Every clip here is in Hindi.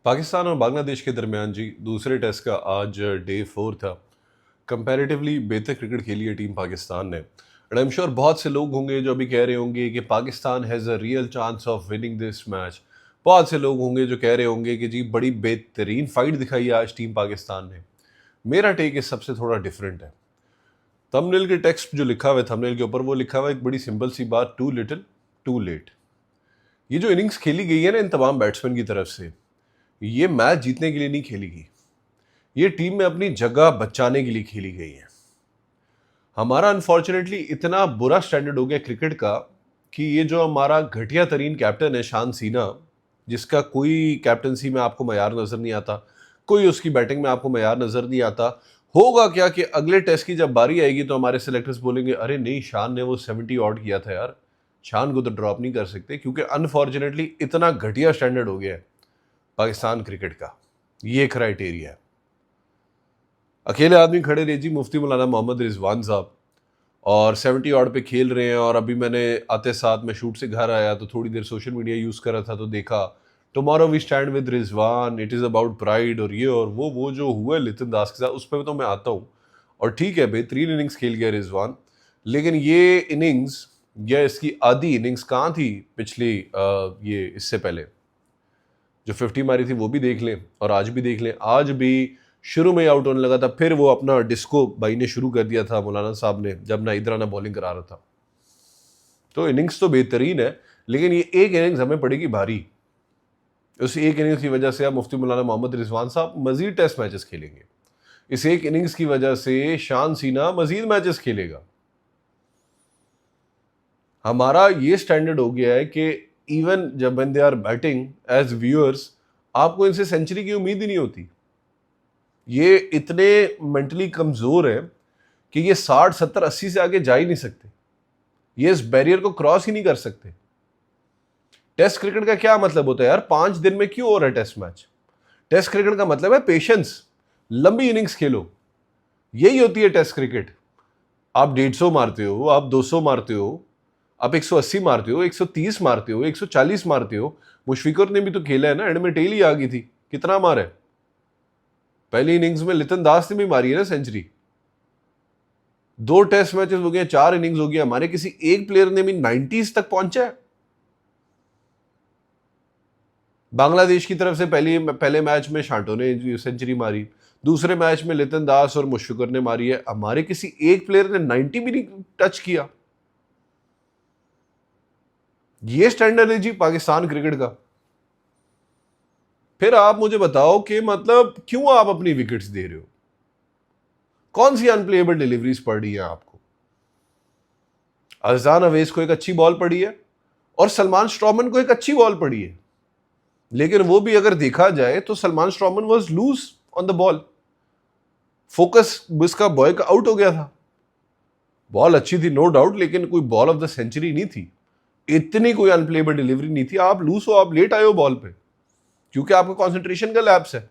पाकिस्तान और बांग्लादेश के दरमियान जी दूसरे टेस्ट का आज डे 4 था। कंपैरेटिवली बेहतर क्रिकेट खेली है टीम पाकिस्तान ने। एंड आई एम श्योर बहुत से लोग होंगे जो अभी कह रहे होंगे कि Pakistan has a real chance of winning this match. बहुत से लोग होंगे जो कह रहे होंगे कि जी बड़ी बेहतरीन फाइट दिखाई है आज टीम पाकिस्तान ने। मेरा टेक इस सबसे थोड़ा डिफरेंट है। थंबनेल के टेक्स्ट जो लिखा हुआ है थंबनेल के ऊपर वो लिखा हुआ है एक बड़ी सिंपल सी बात, टू लिटिल टू लेट। ये जो इनिंग्स खेली गई है ना इन तमाम बैट्समैन की तरफ से, ये मैच जीतने के लिए नहीं खेली गई, ये टीम में अपनी जगह बचाने के लिए खेली गई है। हमारा अनफॉर्चुनेटली इतना बुरा स्टैंडर्ड हो गया क्रिकेट का कि ये जो हमारा घटिया तरीन कैप्टन है शान सीना, जिसका कोई कैप्टनसी में आपको मयार नजर नहीं आता, कोई उसकी बैटिंग में आपको मयार नजर नहीं आता। होगा क्या कि अगले टेस्ट की जब बारी आएगी तो हमारे सिलेक्टर्स बोलेंगे अरे नहीं, शान ने वो 70 ऑड किया था यार, शान को तो ड्रॉप नहीं कर सकते, क्योंकि अनफॉर्चुनेटली इतना घटिया स्टैंडर्ड हो गया है पाकिस्तान क्रिकेट का। ये क्राइटेरिया है। अकेले आदमी खड़े रहे जी मुफ्ती मौलाना मोहम्मद रिजवान साहब, और 70 ऑड पे खेल रहे हैं। और अभी मैंने आते साथ मैं शूट से घर आया तो थोड़ी देर सोशल मीडिया यूज़ कर रहा था तो देखा tomorrow we stand with Rizwan, it is about pride और ये और वो जो हुआ है लितिन दास के साथ, उस पर तो मैं आता हूँ। और ठीक है, बेहतरीन इनिंग्स खेल गया रिजवान, लेकिन ये इनिंग्स या इसकी आधी इनिंग्स कहाँ थी पिछली ये इससे पहले जो 50 मारी थी वो भी देख लें और आज भी देख लें। आज भी शुरू में आउट होने लगा था, फिर वो अपना डिस्को भाई ने शुरू कर दिया था मौलाना साहब ने, जब ना इधर ना बॉलिंग करा रहा था। तो इनिंग्स तो बेहतरीन है, लेकिन ये एक इनिंग्स हमें पड़ेगी भारी। उस एक इनिंग्स की वजह से अब मुफ्ती मौलाना मोहम्मद रिजवान साहब मजीद टेस्ट मैचेस खेलेंगे। इस एक इनिंग्स की वजह से शान सीना मजीद मैचेस खेलेगा। हमारा ये स्टैंडर्ड हो गया है कि इवन जब when they are batting as viewers, आपको इनसे सेंचुरी की उम्मीद ही नहीं होती। ये इतने मेंटली कमजोर है कि ये 60 70 80 से आगे जा ही नहीं सकते, ये इस बैरियर को क्रॉस ही नहीं कर सकते। टेस्ट क्रिकेट का क्या मतलब होता है यार, 5 दिन में क्यों हो रहा है टेस्ट मैच? टेस्ट क्रिकेट का मतलब है पेशेंस, लंबी इनिंग्स खेलो, यही होती है टेस्ट क्रिकेट। आप 150 मारते हो, आप 200 मारते हो, आप 180 मारते हो, 130 मारते हो, 140 मारते हो। मुशफिकर ने भी तो खेला है ना, एंड में टेल ही आ गई थी, कितना मारा है? पहली इनिंग्स में लितन दास ने भी मारी है ना सेंचुरी। 2 टेस्ट मैचेस हो गए, 4 इनिंग्स हो गया, हमारे किसी एक प्लेयर ने भी 90s तक पहुंचा है। बांग्लादेश की तरफ से पहले मैच में शांटो ने सेंचुरी मारी, दूसरे मैच में लितन दास और मुशफिकर ने मारी है। हमारे किसी एक प्लेयर ने 90 भी नहीं टच किया। ये स्टैंडर्ड है जी पाकिस्तान क्रिकेट का। फिर आप मुझे बताओ कि मतलब क्यों आप अपनी विकेट्स दे रहे हो? कौन सी अनप्लेएबल डिलीवरीज पड़ रही है आपको? अजदान अवेस को एक अच्छी बॉल पड़ी है और सलमान स्ट्रॉमन को एक अच्छी बॉल पड़ी है, लेकिन वो भी अगर देखा जाए तो सलमान स्ट्रॉमन was loose on the ball, focus उसका बॉय का आउट हो गया था। बॉल अच्छी थी नो डाउट, लेकिन कोई बॉल ऑफ द सेंचुरी नहीं थी, इतनी कोई अनप्लेएबल डिलीवरी नहीं थी। आप लूज हो, आप लेट आए हो बॉल पे, क्योंकि आपका कॉन्सेंट्रेशन का लैप्स है।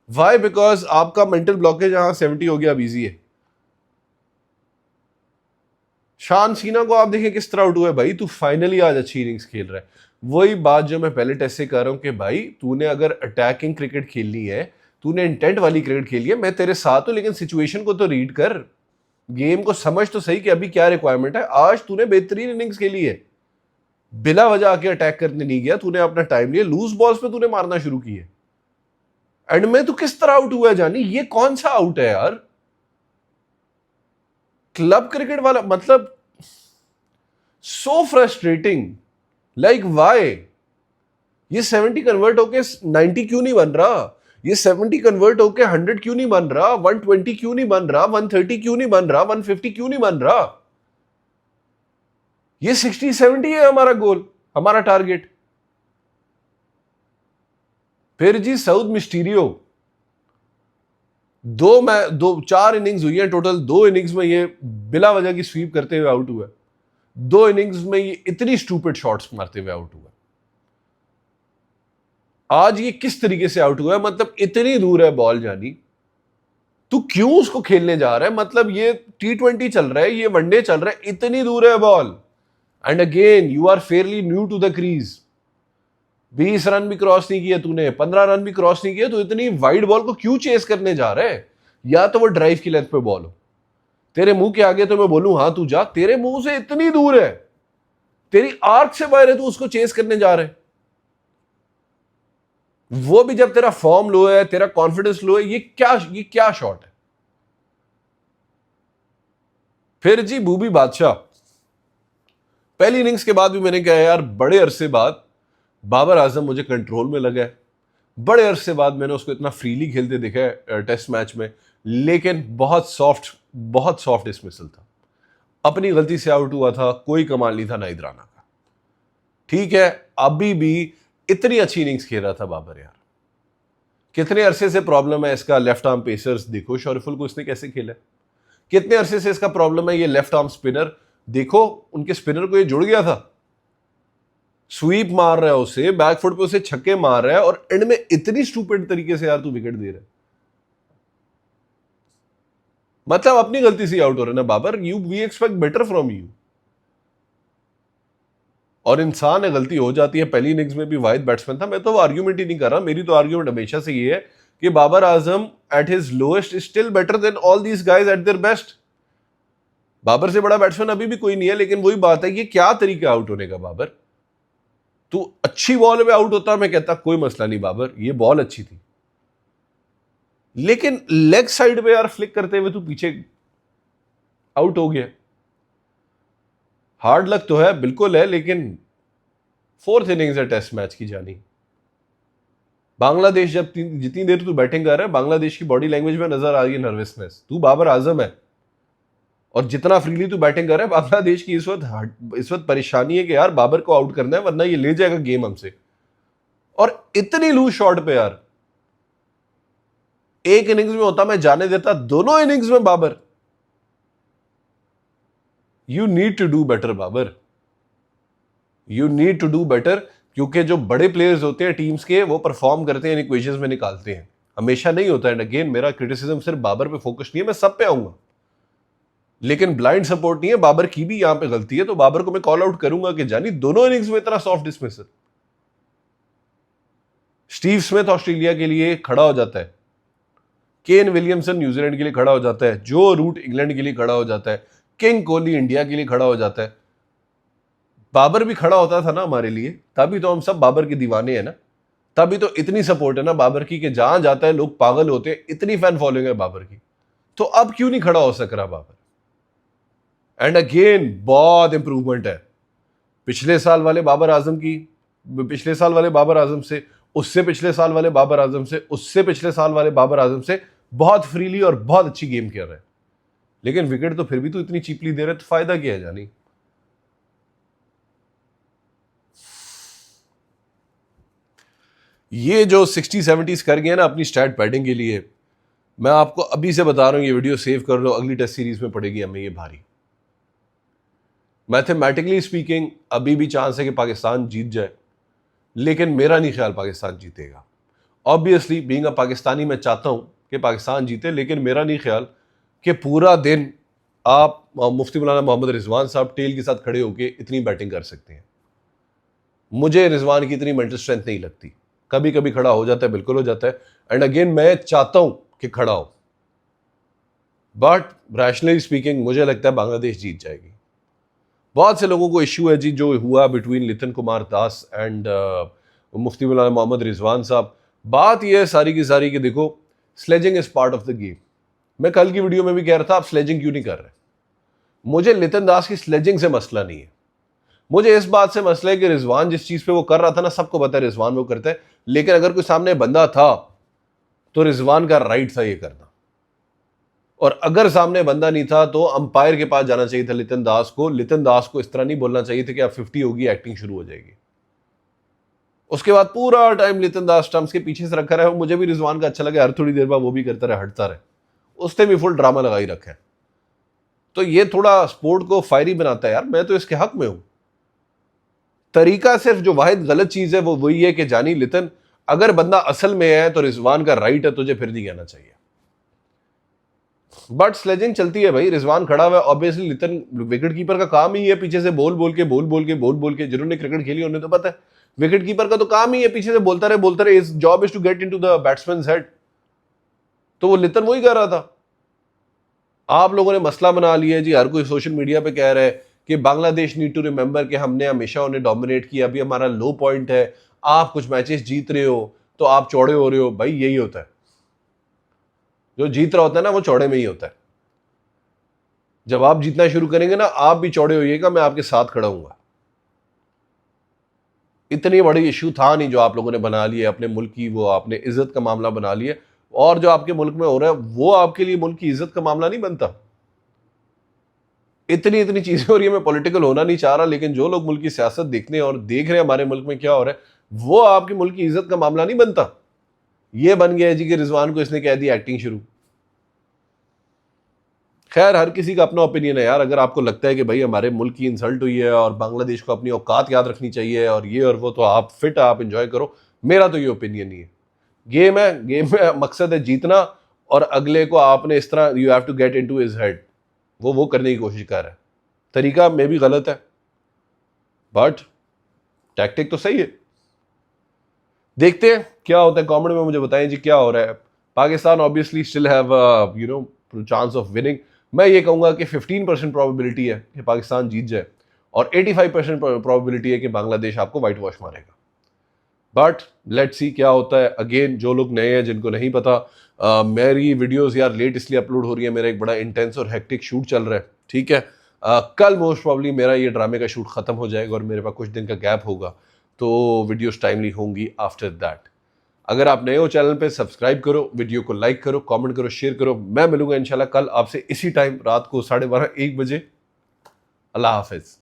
वाई? बिकॉज आपका मेंटल ब्लॉकेज यहां 70 हो गया, अब इजी है। शान सीना को आप देखिए किस तरह आउट हुआ है। भाई तू फाइनली आज अच्छी इनिंग्स खेल रहा है। वही बात जो मैं पहले टेस्ट से कर रहा हूं कि भाई तूने अगर अटैकिंग क्रिकेट खेलनी है, तूने इंटेंट वाली क्रिकेट खेली है, मैं तेरे साथ हूं, लेकिन सिचुएशन को तो रीड कर, गेम को समझ तो सही कि अभी क्या रिक्वायरमेंट है। आज तूने बेहतरीन इनिंग्स खेली है, बिला वजह आके अटैक करने नहीं गया, तूने अपना टाइम लिया, लूज बॉल्स पे तूने मारना शुरू किए। एंड में तू किस तरह आउट हुआ है जानी? ये कौन सा आउट है यार? क्लब क्रिकेट वाला मतलब सो फ्रस्ट्रेटिंग। Like why? ये 70 कन्वर्ट होके 90 क्यों नहीं बन रहा? ये 70 कन्वर्ट होके 100 क्यों नहीं बन रहा? 120 क्यों नहीं बन रहा? 130 क्यों नहीं बन रहा? 150 क्यों नहीं बन रहा? ये 60-70 है हमारा गोल, हमारा टारगेट। फिर जी साउथ मिस्टीरियो, 4 इनिंग्स हुई है टोटल, 2 इनिंग्स में ये बिला वजह की स्वीप करते हुए आउट हुआ, 2 इनिंग्स में ये इतनी स्टूपिड शॉट्स मारते हुए आउट हुआ। आज ये किस तरीके से आउट हुआ है? मतलब इतनी दूर है बॉल जानी, तू क्यों उसको खेलने जा रहा है? मतलब ये T20 चल रहा है, ये वनडे चल रहा है, इतनी दूर है ball, and again you are fairly new to the crease. 20 run भी क्रॉस नहीं किया तूने, 15 रन भी क्रॉस नहीं किया, तो इतनी वाइड बॉल को क्यों चेस करने जा रहा है? या तो वो ड्राइव की लेंथ पे बॉल हो, तेरे मुंह के आगे तो मैं बोलूं हाँ तू जा, तेरे मुंह से इतनी दूर है, तेरी आर्क से बाहर है, तू उसको चेस करने जा रहे, वो भी जब तेरा फॉर्म लो है, तेरा कॉन्फिडेंस लो है। ये क्या शॉट है? फिर जी बूबी बादशाह, पहली इनिंग्स के बाद भी मैंने कहा यार बड़े अरसे बाद बाबर आजम मुझे कंट्रोल में लगा है, बड़े अरसे बाद मैंने उसको इतना फ्रीली खेलते देखा है टेस्ट मैच में, लेकिन बहुत सॉफ्ट डिसमिसल था, अपनी गलती से आउट हुआ था, कोई कमाल नहीं था नाइद राना का। ठीक है, अभी भी इतनी अच्छी इनिंग्स खेल रहा था बाबर यार, कितने अरसे से प्रॉब्लम है इसका लेफ्ट आर्म पेसर्स, देखो शरीफुल को इसने कैसे खेला, कितने अरसे से इसका प्रॉब्लम है ये लेफ्ट आर्म स्पिनर, देखो उनके स्पिनर को ये जुड़ गया था, स्वीप मार रहा है उसे, बैकफुट पे उसे छक्के मार रहा है, और एंड में इतनी स्टूपिड तरीके से यार तू विकेट दे रहा है, मतलब अपनी गलती से आउट हो रहा है ना Babar, we expect better from you. और इंसान है, गलती हो जाती है, पहली इनिंग्स में भी वाहिद बैट्समैन था, मैं तो वो आर्ग्यूमेंट ही नहीं कर रहा, मेरी तो आर्ग्यूमेंट हमेशा से ये है कि Babar Azam at his lowest is still better than all these guys at their best. Babar से बड़ा बैट्समैन अभी भी कोई नहीं है, लेकिन वही बात है कि क्या तरीका आउट होने का बाबर, तू अच्छी बॉल पे आउट होता, मैं कहता कोई मसला नहीं बाबर, ये बॉल अच्छी थी, लेकिन लेग साइड पे यार फ्लिक करते हुए तू पीछे आउट हो गया। हार्ड लक तो है, बिल्कुल है, लेकिन फोर्थ इनिंग्स है टेस्ट मैच की जानी, बांग्लादेश जब जितनी देर तू बैटिंग कर रहा है, बांग्लादेश की बॉडी लैंग्वेज में नजर आ रही है नर्वसनेस, तू बाबर आजम है और जितना फ्रीली तू बैटिंग कर रहा है, बांग्लादेश की इस वक्त परेशानी है कि यार बाबर को आउट करना है, वरना ये ले जाएगा गेम हमसे। और इतनी लूज शॉट पे यार, एक इनिंग्स में होता मैं जाने देता, दोनों इनिंग्स में Babar, you need to do better Babar, you need to do better, क्योंकि जो बड़े प्लेयर्स होते हैं टीम्स के, वो परफॉर्म करते हैं, इक्वेशंस में निकालते हैं, हमेशा नहीं होता है। अगेन मेरा क्रिटिसिज्म सिर्फ बाबर पे फोकस नहीं है, मैं सब पे आऊंगा, लेकिन ब्लाइंड सपोर्ट नहीं है, बाबर की भी यहां पे गलती है, तो बाबर को मैं कॉल आउट करूंगा कि जानी दोनों इनिंग्स में इतना soft dismissal. Steve Smith Australia के लिए खड़ा हो जाता है, केन विलियमसन न्यूजीलैंड के लिए खड़ा हो जाता है, जो रूट इंग्लैंड के लिए खड़ा हो जाता है, किंग कोहली इंडिया के लिए खड़ा हो जाता है, बाबर भी खड़ा होता था ना हमारे लिए, तभी तो हम सब बाबर के दीवाने हैं ना, तभी तो इतनी सपोर्ट है ना बाबर की कि जहां जाता है लोग पागल होते हैं, इतनी फैन फॉलोइंग है बाबर की, तो अब क्यों नहीं खड़ा हो सक रहा बाबर? एंड अगेन बहुत इंप्रूवमेंट है पिछले साल वाले बाबर आजम की, पिछले साल वाले बाबर आजम से, उससे पिछले साल वाले बाबर आजम से, उससे पिछले साल वाले बाबर आजम से, बहुत फ्रीली और बहुत अच्छी गेम खेल रहे हैं, लेकिन विकेट तो फिर भी तो इतनी चीपली दे रहे, तो फायदा क्या है जानी? ये जो 60-70s कर गए ना अपनी स्टैट पैडिंग के लिए, मैं आपको अभी से बता रहा हूं, ये वीडियो सेव कर लो, अगली टेस्ट सीरीज में पड़ेगी हमें ये भारी। मैथमेटिकली स्पीकिंग अभी भी चांस है कि पाकिस्तान जीत जाए, लेकिन मेरा नहीं ख्याल पाकिस्तान जीतेगा। ऑब्वियसली बीइंग अ पाकिस्तानी मैं चाहता हूं कि पाकिस्तान जीते, लेकिन मेरा नहीं ख्याल कि पूरा दिन आप मुफ्ती मौलाना मोहम्मद रिजवान साहब टेल के साथ खड़े होकर इतनी बैटिंग कर सकते हैं। मुझे रिजवान की इतनी मेंटल स्ट्रेंथ नहीं लगती, कभी कभी खड़ा हो जाता है, बिल्कुल हो जाता है, एंड अगेन मैं चाहता हूं कि खड़ा हो, बट रैशनली स्पीकिंग मुझे लगता है बांग्लादेश जीत जाएगी। बहुत से लोगों को इश्यू है जी जो हुआ बिटवीन लितन कुमार दास एंड मुफ्ती मौलाना मोहम्मद रिजवान साहब। बात यह है सारी की सारी कि देखो, sledging is part of the game. मैं कल की वीडियो में भी कह रहा था आप स्लेजिंग क्यों नहीं कर रहे। मुझे लितन दास की स्लेजिंग से मसला नहीं है, मुझे इस बात से मसला है कि रिजवान जिस चीज पे वो कर रहा था ना, सबको पता है रिजवान वो करता है, लेकिन अगर कोई सामने बंदा था तो रिजवान का राइट था ये करना, और अगर सामने बंदा नहीं था तो अंपायर के पास जाना चाहिए था लितन दास को। लितन दास को इस तरह नहीं बोलना चाहिए था कि अब 50 होगी, एक्टिंग शुरू हो जाएगी। उसके बाद पूरा टाइम लितन दास स्टंप्स के पीछे से रखा रहा है। मुझे भी रिजवान का अच्छा लगा, हर थोड़ी देर बाद वो भी करता रहे, हटता रहे, उसने भी फुल ड्रामा लगाई रखा है। तो ये थोड़ा स्पोर्ट को फायरी बनाता है यार, मैं तो इसके हक में हूं। तरीका सिर्फ जो वाहिद गलत चीज है वो वही है कि जानी लितन, अगर बंदा असल में है तो रिजवान का राइट है, तुझे फिर नहीं कहना चाहिए। बट स्लेजिंग चलती है भाई, रिजवान खड़ा हुआ है, ऑब्वियसली लितन विकेट कीपर का काम ही है पीछे से बोल बोल के जिन्होंने क्रिकेट खेली उन्हें तो पता है, विकेट कीपर का तो काम ही है पीछे से बोलता रहे, his job is to get into the batsman's head. तो वो लितन वही कर रहा था। आप लोगों ने मसला बना लिया जी, हर कोई सोशल मीडिया पे कह रहा है कि बांग्लादेश नीड टू रिमेंबर कि हमने हमेशा उन्हें डोमिनेट किया, अभी हमारा लो पॉइंट है, आप कुछ मैचेस जीत रहे हो तो आप चौड़े हो रहे हो। भाई यही होता है, जो जीत रहा होता है ना वो चौड़े में ही होता है। जब आप जीतना शुरू करेंगे ना, आप भी चौड़े होइएगा, मैं आपके साथ खड़ा हूंगा। इतनी बड़ी इशू था नहीं जो आप लोगों ने बना लिया अपने मुल्क की, वो आपने इज्जत का मामला बना लिया। और जो आपके मुल्क में हो रहा है वो आपके लिए मुल्क की इज्जत का मामला नहीं बनता। इतनी इतनी चीजें हो रही है, मैं पॉलिटिकल होना नहीं चाह रहा, लेकिन जो लोग मुल्क की सियासत देखने और देख रहे हैं हमारे मुल्क में क्या हो रहा है, वो आपके मुल्क की इज्जत का मामला नहीं बनता। ये बन गया है जी कि रिजवान को इसने कह दी एक्टिंग शुरू। खैर, हर किसी का अपना ओपिनियन है यार। अगर आपको लगता है कि भाई हमारे मुल्क की इंसल्ट हुई है और बांग्लादेश को अपनी औकात याद रखनी चाहिए और ये और वो, तो आप फिट, आप इंजॉय करो। मेरा तो ये ओपिनियन ही है। गेम में मकसद है जीतना, और अगले को आपने इस तरह, you have to get into his head, वो करने की कोशिश कर रहा है। तरीका में भी गलत है, बट टैक्टिक तो सही है। देखते हैं क्या होता है। कमेंट में मुझे बताएं जी क्या हो रहा है। Pakistan obviously still have chance of winning. मैं ये कहूंगा कि 15% प्रोबेबिलिटी है कि पाकिस्तान जीत जाए, और 85% प्रोबेबिलिटी है कि बांग्लादेश आपको वाइट वॉश मारेगा। बट लेट्स सी क्या होता है। अगेन, जो लोग नए हैं, जिनको नहीं पता, मेरी वीडियोस यार लेट इसलिए अपलोड हो रही है, मेरा एक बड़ा इंटेंस और हेक्टिक शूट चल रहा है, ठीक है। कल मोस्ट प्रॉब्ली मेरा ये ड्रामे का शूट खत्म हो जाएगा और मेरे पास कुछ दिन का गैप होगा, तो वीडियोस टाइमली होंगी आफ्टर दैट। अगर आप नए हो चैनल पे, सब्सक्राइब करो, वीडियो को लाइक करो, कमेंट करो, शेयर करो। मैं मिलूंगा इंशाल्लाह कल आपसे इसी टाइम, रात को 12:30 1 बजे। अल्लाह हाफिज।